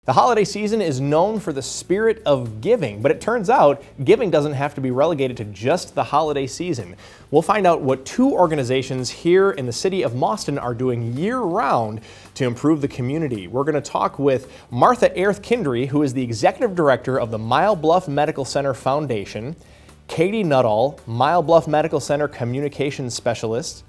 The holiday season is known for the spirit of giving, but it turns out giving doesn't have to be relegated to just the holiday season. We'll find out what two organizations here in the city of Mauston are doing year-round to improve the community. We're going to talk with Martha Erth-Kindry, who is the Executive Director of the Mile Bluff Medical Center Foundation, Katie Nuttall, Mile Bluff Medical Center Communications Specialist,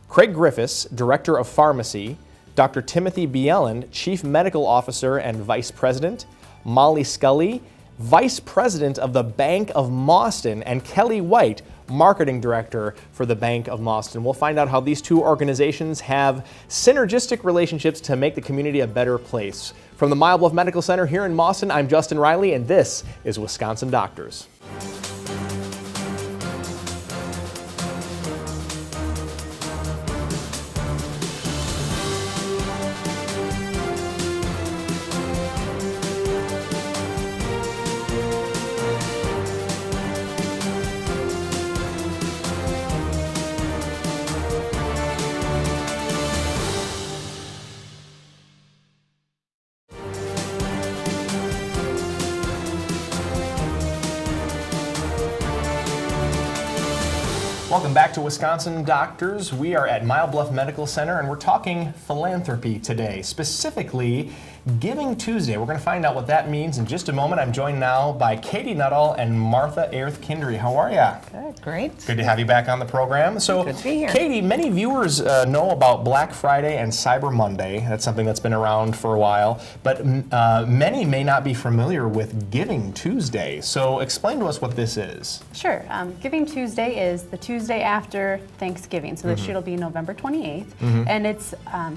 Craig Griffiths, Director of Pharmacy, Dr. Timothy Bieland, Chief Medical Officer and Vice President, Molly Scully, Vice President of the Bank of Mauston, and Kelly White, Marketing Director for the Bank of Mauston. We'll find out how these two organizations have synergistic relationships to make the community a better place. From the Mile Bluff Medical Center here in Mauston, I'm Justin Riley, and this is Wisconsin Doctors. Welcome back to Wisconsin Doctors. We are at Mile Bluff Medical Center and we're talking philanthropy today, specifically Giving Tuesday. We're going to find out what that means in just a moment. I'm joined now by Katie Nuttall and Martha Erth-Kindry. How are you? Good, great. Good to have you back on the program. So, good to be here. Katie, many viewers know about Black Friday and Cyber Monday. That's something that's been around for a while, but many may not be familiar with Giving Tuesday. So explain to us what this is. Sure. Giving Tuesday is the Tuesday after Thanksgiving, so this year it'll be November 28th, and it's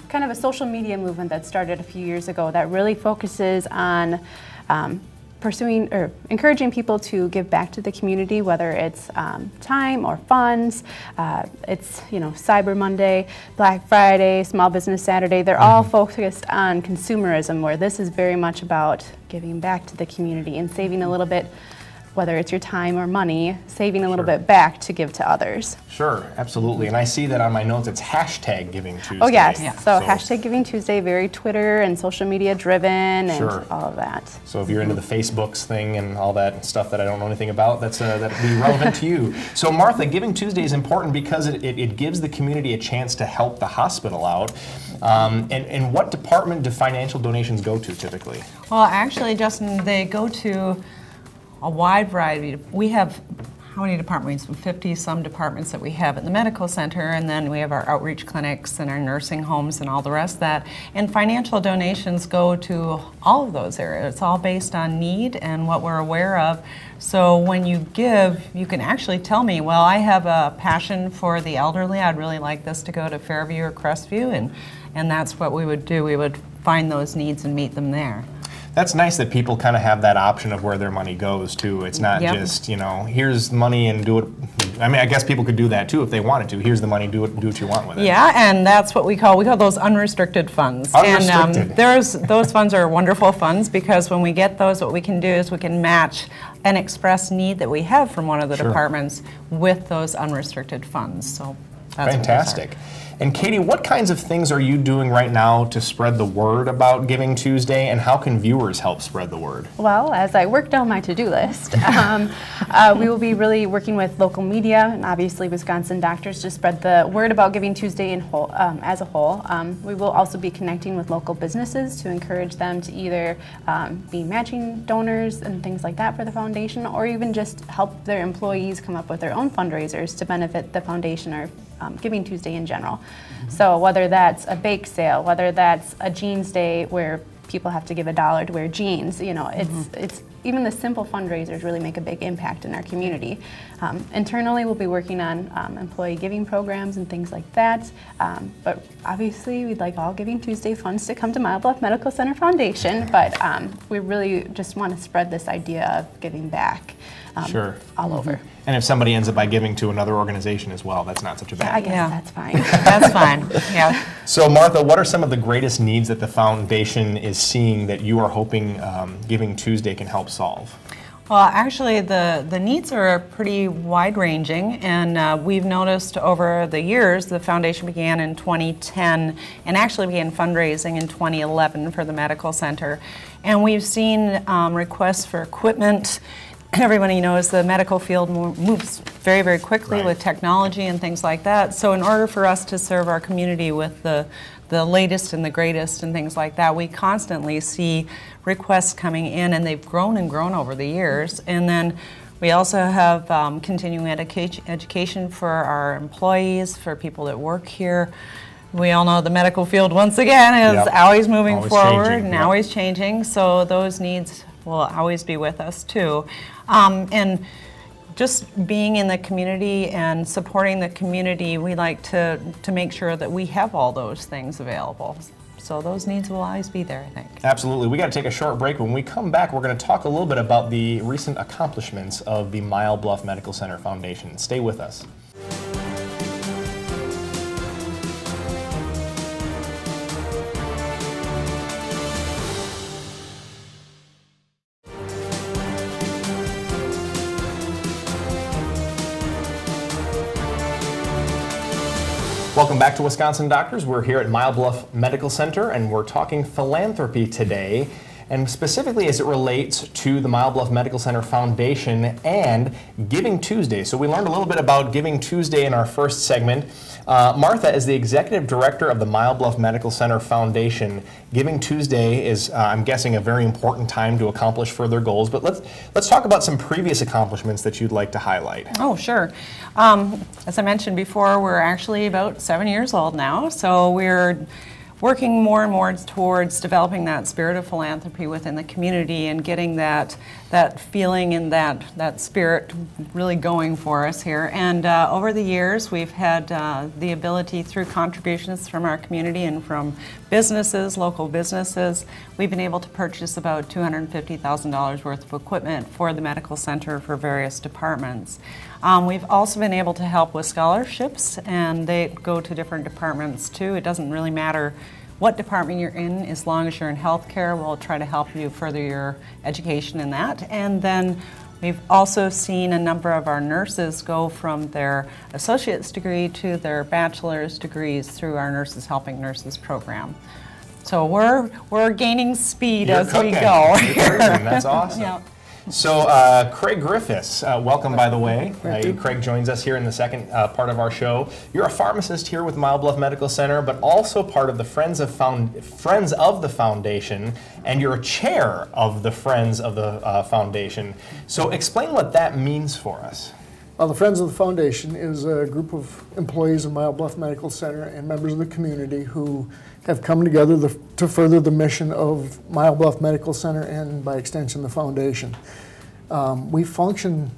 kind of a social media movement that started a few years ago that really focuses on pursuing or encouraging people to give back to the community, whether it's time or funds. It's, you know, Cyber Monday, Black Friday, Small Business Saturday. They're all focused on consumerism, where this is very much about giving back to the community and saving a little bit, whether it's your time or money, saving a little bit back to give to others. Sure, absolutely. And I see that on my notes, it's hashtag Giving Tuesday. Oh yes, yeah. So hashtag Giving Tuesday, very Twitter and social media driven and all of that. So if you're into the Facebooks thing and all that stuff that I don't know anything about, that'd be relevant to you. So Martha, Giving Tuesday is important because it gives the community a chance to help the hospital out. And what department do financial donations go to typically? Well, actually, Justin, they go to a wide variety. We have, how many departments? 50-some departments that we have at the medical center, and then we have our outreach clinics and our nursing homes and all the rest of that. And financial donations go to all of those areas. It's all based on need and what we're aware of. So when you give, you can actually tell me, well, I have a passion for the elderly. I'd really like this to go to Fairview or Crestview, and that's what we would do. We would find those needs and meet them there. That's nice that people kind of have that option of where their money goes too. It's not just, you know, here's the money and do it. I mean, I guess people could do that too if they wanted to. Here's the money, do what you want with it. Yeah, and that's what we call those unrestricted funds. Unrestricted. And those funds are wonderful funds because when we get those, what we can do is we can match an express need that we have from one of the departments with those unrestricted funds. So that's fantastic. And Katie, what kinds of things are you doing right now to spread the word about Giving Tuesday, and how can viewers help spread the word? Well, as I work down my to-do list, we will be really working with local media and obviously Wisconsin Doctors to spread the word about Giving Tuesday as a whole. We will also be connecting with local businesses to encourage them to either be matching donors and things like that for the foundation, or even just help their employees come up with their own fundraisers to benefit the foundation or Giving Tuesday in general. So whether that's a bake sale, whether that's a jeans day where people have to give $1 to wear jeans, you know, it's even the simple fundraisers really make a big impact in our community. Internally, we'll be working on employee giving programs and things like that. But obviously, we'd like all Giving Tuesday funds to come to Mile Bluff Medical Center Foundation. But we really just want to spread this idea of giving back all over. And if somebody ends up by giving to another organization as well, that's not such a bad I guess that's fine. That's fine, yeah. So Martha, what are some of the greatest needs that the foundation is seeing that you are hoping Giving Tuesday can help solve? Well, actually, the needs are pretty wide-ranging, and we've noticed over the years, the foundation began in 2010 and actually began fundraising in 2011 for the medical center. And we've seen requests for equipment. Everybody knows the medical field moves very, very quickly with technology and things like that. So in order for us to serve our community with the latest and the greatest and things like that, we constantly see requests coming in, and they've grown and grown over the years. And then we also have continuing education for our employees, for people that work here. We all know the medical field, once again, is always moving forward and always changing, so those needs will always be with us too. And just being in the community and supporting the community, we like to make sure that we have all those things available. So those needs will always be there, I think. Absolutely. We got to take a short break. When we come back, we're going to talk a little bit about the recent accomplishments of the Mile Bluff Medical Center Foundation. Stay with us. Welcome back to Wisconsin Doctors. We're here at Mile Bluff Medical Center, and we're talking philanthropy today, and specifically as it relates to the Mile Bluff Medical Center Foundation and Giving Tuesday. So we learned a little bit about Giving Tuesday in our first segment. Martha, as the Executive Director of the Mile Bluff Medical Center Foundation, Giving Tuesday is, I'm guessing, a very important time to accomplish further goals. But let's talk about some previous accomplishments that you'd like to highlight. Oh, sure. As I mentioned before, we're actually about 7 years old now, so we're working more and more towards developing that spirit of philanthropy within the community and getting that feeling and that spirit really going for us here. And over the years, we've had the ability, through contributions from our community and from businesses, local businesses, we've been able to purchase about $250,000 worth of equipment for the medical center for various departments. We've also been able to help with scholarships, and they go to different departments too. It doesn't really matter what department you're in, as long as you're in healthcare, we'll try to help you further your education in that. And then we've also seen a number of our nurses go from their associate's degree to their bachelor's degrees through our Nurses Helping Nurses program. So we're gaining speed as we go. That's awesome. Yeah. So Craig Griffiths, welcome by the way. Craig joins us here in the second part of our show. You're a pharmacist here with Mile Bluff Medical Center, but also part of the Friends of the Foundation, and you're a chair of the Friends of the Foundation. So explain what that means for us. Well, the Friends of the Foundation is a group of employees of Mile Bluff Medical Center and members of the community who have come together to further the mission of Mile Bluff Medical Center and, by extension, the foundation. We function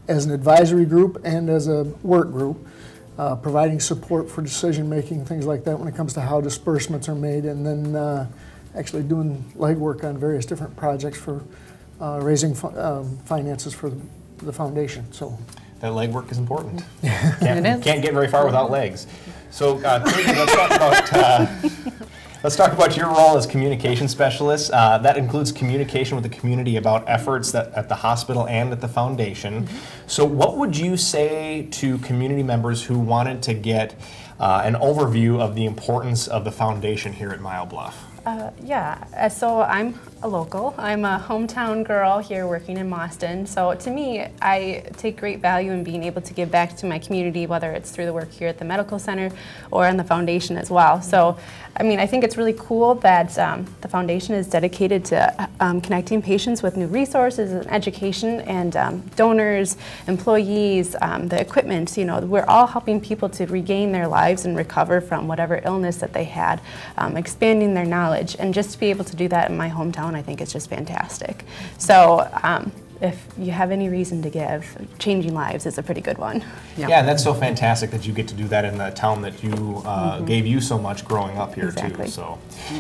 as an advisory group and as a work group, providing support for decision-making, things like that when it comes to how disbursements are made, and then actually doing legwork on various different projects for raising finances for the foundation. So that legwork is important. Can't get very far without legs. So, Craig, let's talk about your role as communication specialist. That includes communication with the community about efforts at the hospital and at the foundation. So what would you say to community members who wanted to get an overview of the importance of the foundation here at Mile Bluff? So I'm a local. I'm a hometown girl here working in Boston. So to me, I take great value in being able to give back to my community, whether it's through the work here at the medical center or in the foundation as well. So, I mean, I think it's really cool that the foundation is dedicated to connecting patients with new resources and education, and donors, employees, the equipment. You know, we're all helping people to regain their lives and recover from whatever illness that they had, expanding their knowledge, and just to be able to do that in my hometown, I think it's just fantastic. So if you have any reason to give, changing lives is a pretty good one. Yeah, and that's so fantastic that you get to do that in the town that you gave you so much growing up here too.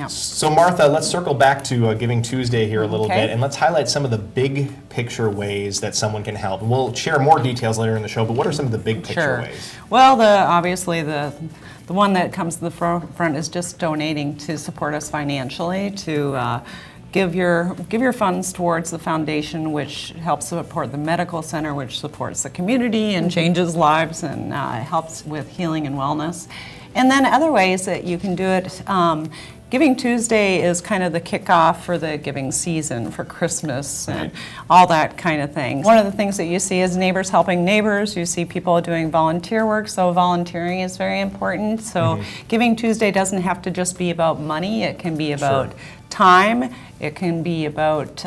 So Martha, let's circle back to Giving Tuesday here a little bit, and let's highlight some of the big picture ways that someone can help. And we'll share more details later in the show, but what are some of the big picture ways? Well, obviously the one that comes to the front is just donating to support us financially, to give your funds towards the foundation, which helps support the medical center, which supports the community and changes lives and helps with healing and wellness. And then other ways that you can do it, Giving Tuesday is kind of the kickoff for the giving season, for Christmas and all that kind of thing. One of the things that you see is neighbors helping neighbors. You see people doing volunteer work, so volunteering is very important. So Giving Tuesday doesn't have to just be about money. It can be about time. It can be about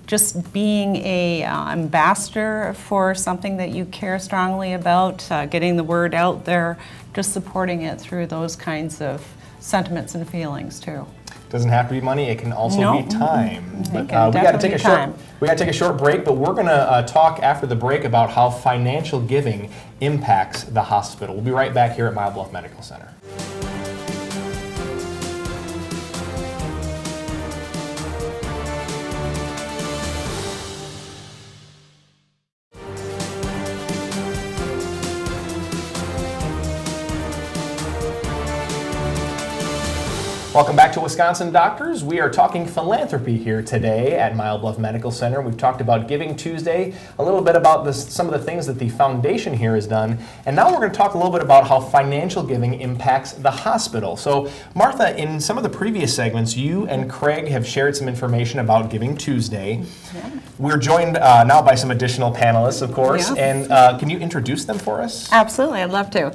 just being a ambassador for something that you care strongly about, getting the word out there, just supporting it through those kinds of sentiments and feelings too. Doesn't have to be money, it can also be time. But we can got to take definitely a short break, but we're going to talk after the break about how financial giving impacts the hospital. We'll be right back here at Mile Bluff Medical Center. Welcome back to Wisconsin Doctors. We are talking philanthropy here today at Mile Bluff Medical Center. We've talked about Giving Tuesday, a little bit about some of the things that the foundation here has done, and now we're going to talk a little bit about how financial giving impacts the hospital. So, Martha, in some of the previous segments, you and Craig have shared some information about Giving Tuesday. We're joined now by some additional panelists, of course, and can you introduce them for us? Absolutely, I'd love to.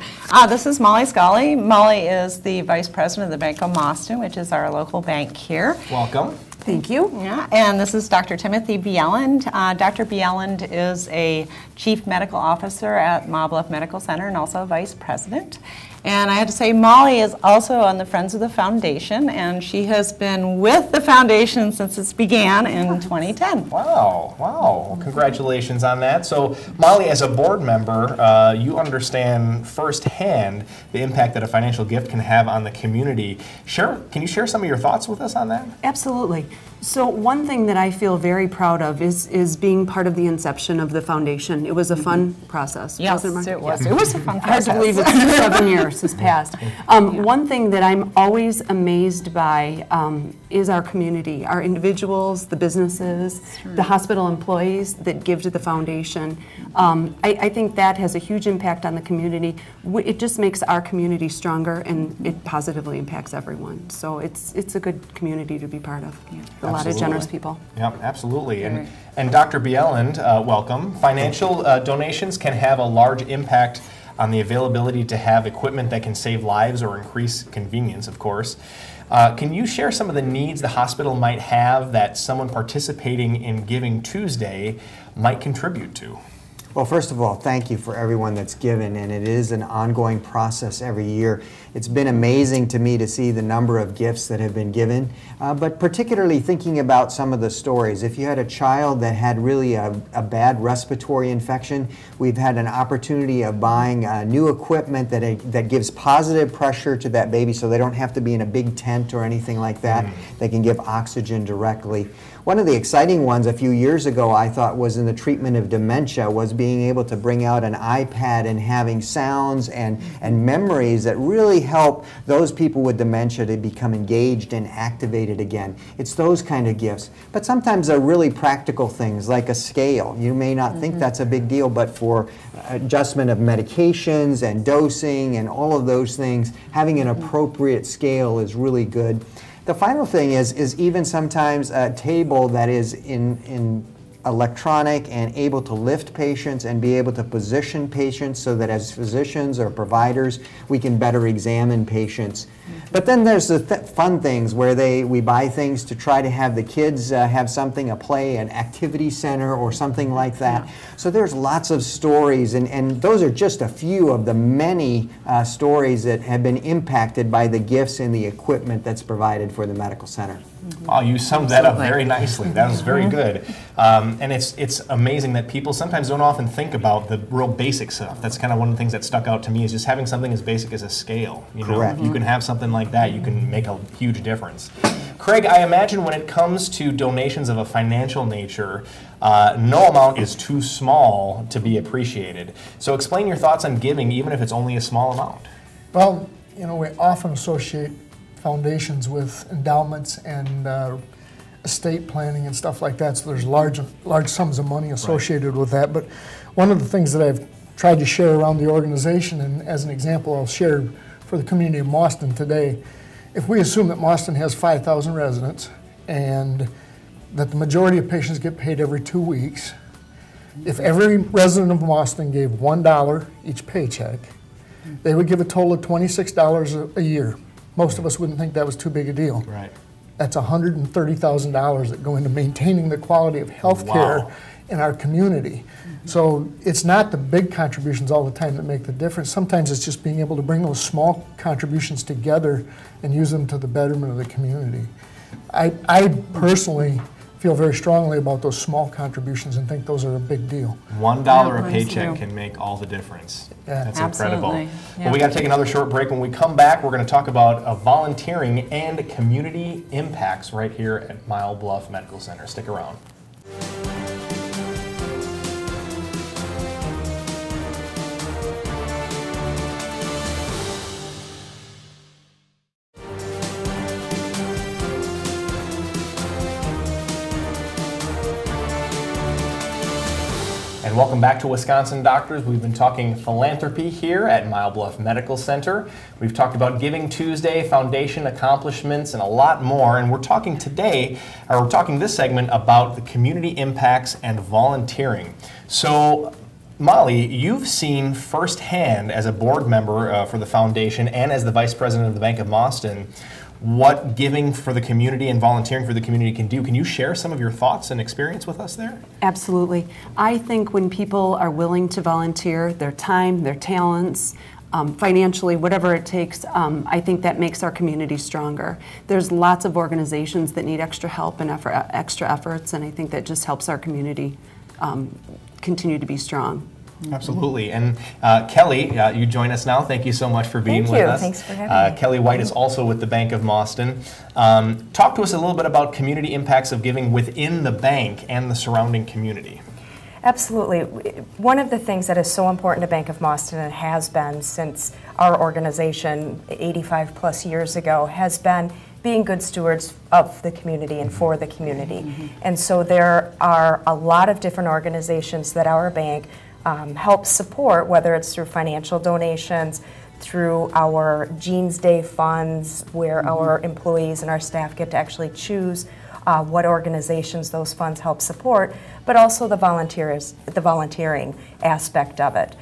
This is Molly Scully. Molly is the Vice President of the Bank of Boston, which is our local bank here. Welcome. Thank you. Yeah, and this is Dr. Timothy Bieland. Dr. Bieland is a Chief Medical Officer at Mile Bluff Medical Center and also a Vice President. And I have to say, Molly is also on the Friends of the Foundation, and she has been with the foundation since it began in 2010. Wow, wow. Well, congratulations on that. So, Molly, as a board member, you understand firsthand the impact that a financial gift can have on the community. Can you share some of your thoughts with us on that? Absolutely. So one thing that I feel very proud of is being part of the inception of the foundation. It was a fun process. Yes, wasn't it was. It was a fun Hard process. to believe it's 7 years has passed. One thing that I'm always amazed by is our community, our individuals, the businesses, the hospital employees that give to the foundation. I think that has a huge impact on the community. It just makes our community stronger, and it positively impacts everyone. So it's a good community to be part of. A lot of generous people. Yep, absolutely. And Dr. Bieland, welcome. Financial donations can have a large impact on the availability to have equipment that can save lives or increase convenience, of course. Can you share some of the needs the hospital might have that someone participating in Giving Tuesday might contribute to? Well, first of all, thank you for everyone that's given, and it is an ongoing process every year. It's been amazing to me to see the number of gifts that have been given, but particularly thinking about some of the stories. If you had a child that had really a bad respiratory infection, we've had an opportunity of buying new equipment that gives positive pressure to that baby so they don't have to be in a big tent or anything like that. They can give oxygen directly. One of the exciting ones a few years ago I thought was in the treatment of dementia was being able to bring out an iPad and having sounds and memories that really help those people with dementia to become engaged and activated again. It's those kind of gifts. But sometimes they're really practical things like a scale. You may not think that's a big deal, but for adjustment of medications and dosing and all of those things, having an appropriate scale is really good. The final thing is even sometimes a table that is in electronic and able to lift patients and be able to position patients so that as physicians or providers we can better examine patients. But then there's the fun things where we buy things to try to have the kids have something, a play, an activity center or something like that. So there's lots of stories, and those are just a few of the many stories that have been impacted by the gifts and the equipment that's provided for the medical center. Oh, you summed that up very nicely. That was very good. And it's amazing that people sometimes don't often think about the real basic stuff. That's kind of one of the things that stuck out to me is just having something as basic as a scale. You know, Correct. if you can have something like that, you can make a huge difference. Craig, I imagine when it comes to donations of a financial nature, no amount is too small to be appreciated. So explain your thoughts on giving, even if it's only a small amount. Well, you know, we often associate foundations with endowments and estate planning and stuff like that, so there's large sums of money associated with that. But one of the things that I've tried to share around the organization, and as an example I'll share for the community of Boston today, if we assume that Mauston has 5,000 residents and that the majority of patients get paid every 2 weeks, if every resident of Mauston gave $1 each paycheck, they would give a total of $26 a year. Most of us wouldn't think that was too big a deal. Right. That's $130,000 that go into maintaining the quality of health care Wow. in our community. So it's not the big contributions all the time that make the difference. Sometimes it's just being able to bring those small contributions together and use them to the betterment of the community. I personally feel very strongly about those small contributions and think those are a big deal. $1 a Yeah, paycheck please do. can make all the difference. Yeah. That's Absolutely. incredible. Yeah. Well, we got to take another short break. When we come back, we're going to talk about volunteering and community impacts right here at Mile Bluff Medical Center. Stick around. And welcome back to Wisconsin Doctors. We've been talking philanthropy here at Mile Bluff Medical Center. We've talked about Giving Tuesday, foundation accomplishments, and a lot more. And we're talking today, or we're talking this segment about the community impacts and volunteering. So, Molly, you've seen firsthand as a board member for the foundation and as the vice president of the Bank of Mauston what giving for the community and volunteering for the community can do. Can you share some of your thoughts and experience with us there? Absolutely. I think when people are willing to volunteer their time, their talents, financially, whatever it takes, I think that makes our community stronger. There's lots of organizations that need extra help and extra efforts, and I think that just helps our community continue to be strong. Absolutely. And Kelly, you join us now. Thank you so much for being with us. Thanks for having me. Kelly White is also with the Bank of Mauston. Talk to us a little bit about community impacts of giving within the bank and the surrounding community. Absolutely. One of the things that is so important to Bank of Mauston and has been since our organization 85 plus years ago has been being good stewards of the community and for the community. And so there are a lot of different organizations that our bank helps support, whether it's through financial donations, through our Jeans Day funds, where our employees and our staff get to actually choose what organizations those funds help support, but also the volunteering aspect of it.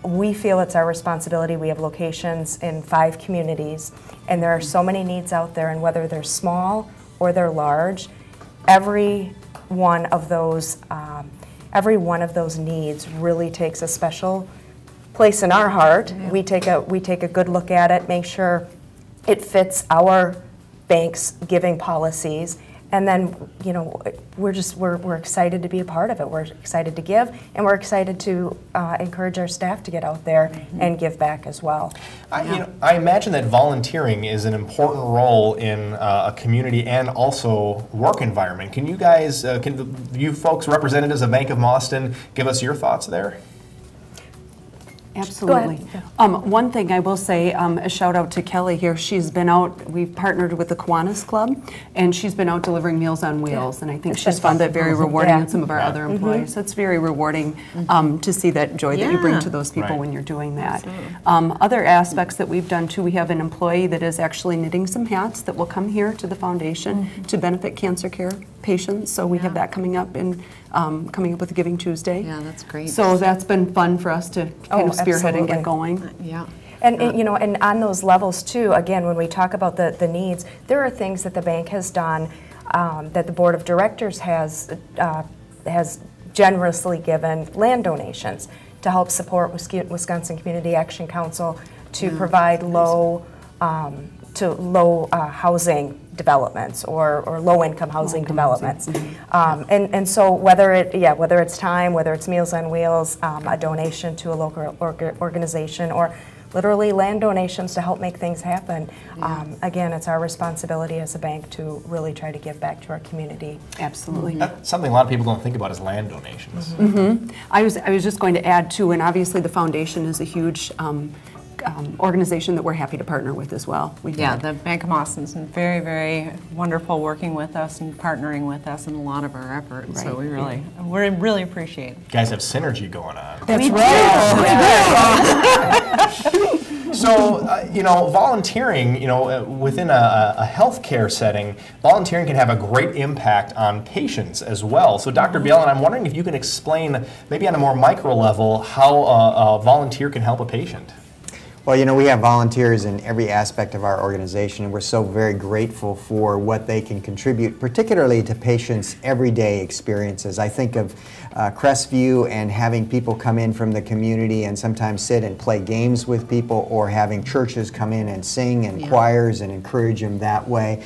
We feel it's our responsibility. We have locations in 5 communities, and there are so many needs out there, and whether they're small or they're large, every one of those needs really takes a special place in our heart. Yeah. We take a good look at it, make sure it fits our bank's giving policies, and then we're excited to be a part of it. We're excited to give, and we're excited to encourage our staff to get out there and give back as well. I imagine that volunteering is an important role in a community and also work environment. Can you guys, you folks representatives of Bank of Mauston, give us your thoughts there? Absolutely. One thing I will say, a shout out to Kelly here. She's been out, we've partnered with the Kiwanis Club, and she's been out delivering Meals on Wheels, and I think she's found that very rewarding, and some of our other employees. So it's very rewarding to see that joy that you bring to those people when you're doing that. Other aspects that we've done too, we have an employee that is actually knitting some hats that will come here to the foundation to benefit cancer care patients. So we have that coming up with Giving Tuesday. Yeah, that's great. So that's been fun for us to kind of spearhead and get going. Yeah. And and on those levels too, again, when we talk about the needs, there are things that the bank has done, that the board of directors has generously given land donations to help support Wisconsin Community Action Council to provide low housing developments or low-income housing developments. And so whether it's time, whether it's Meals on Wheels, a donation to a local organization, or literally land donations to help make things happen, again, it's our responsibility as a bank to really try to give back to our community. Absolutely. That's something a lot of people don't think about is land donations. I was just going to add too, and obviously the foundation is a huge organization that we're happy to partner with as well. The Bank of Mauston's been very, very wonderful working with us and partnering with us in a lot of our efforts. So we really appreciate it. You guys have synergy going on. That's So, you know, volunteering, you know, within a healthcare setting, volunteering can have a great impact on patients as well. So, Dr. Bjelland, I'm wondering if you can explain, maybe on a more micro level, how a volunteer can help a patient. Well, you know, we have volunteers in every aspect of our organization, and we're so very grateful for what they can contribute, particularly to patients' everyday experiences. I think of Crestview and having people come in from the community and sometimes sit and play games with people, or having churches come in and sing and choirs and encourage them that way.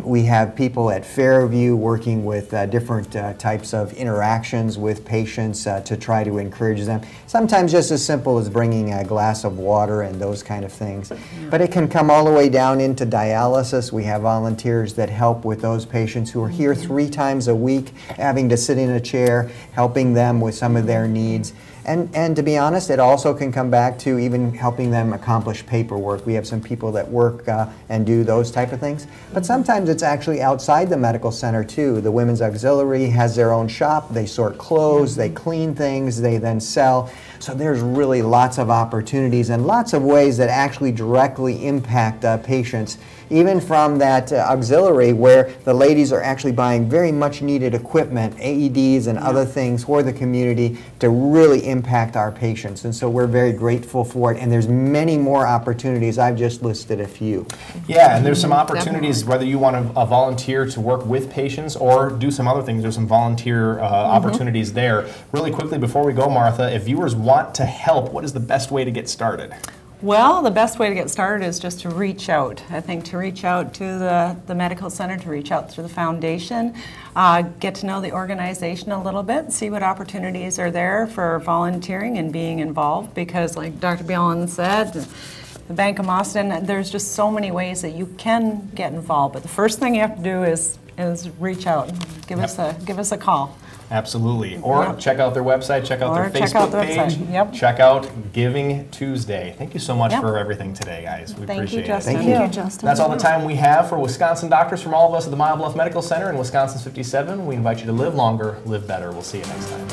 We have people at Fairview working with different types of interactions with patients to try to encourage them. Sometimes just as simple as bringing a glass of water and those kind of things. But it can come all the way down into dialysis. We have volunteers that help with those patients who are here 3 times a week, having to sit in a chair, helping them with some of their needs. And to be honest, it also can come back to even helping them accomplish paperwork. We have some people that work and do those type of things. But sometimes it's actually outside the medical center too. The Women's Auxiliary has their own shop. They sort clothes, they clean things, they then sell. So there's really lots of opportunities and lots of ways that actually directly impact patients, even from that auxiliary where the ladies are actually buying very much needed equipment, AEDs and other things for the community to really impact our patients. And so we're very grateful for it, and there's many more opportunities. I've just listed a few. Yeah, and there's some opportunities, whether you want to volunteer to work with patients or do some other things. There's some volunteer opportunities there. Really quickly before we go, Martha, if viewers want to help, what is the best way to get started? Well, the best way to get started is just to reach out. I think to reach out to the medical center, to reach out to the foundation, get to know the organization a little bit, see what opportunities are there for volunteering and being involved, because like Dr. Bjelland said, the Bank of Boston, there's just so many ways that you can get involved. But the first thing you have to do is reach out, give us a call. Absolutely. Or check out their website, check out their Facebook page, check out Giving Tuesday. Thank you so much for everything today, guys. We appreciate it. Thank you, Justin. That's all the time we have for Wisconsin Doctors. From all of us at the Mile Bluff Medical Center and Wisconsin 57, we invite you to live longer, live better. We'll see you next time.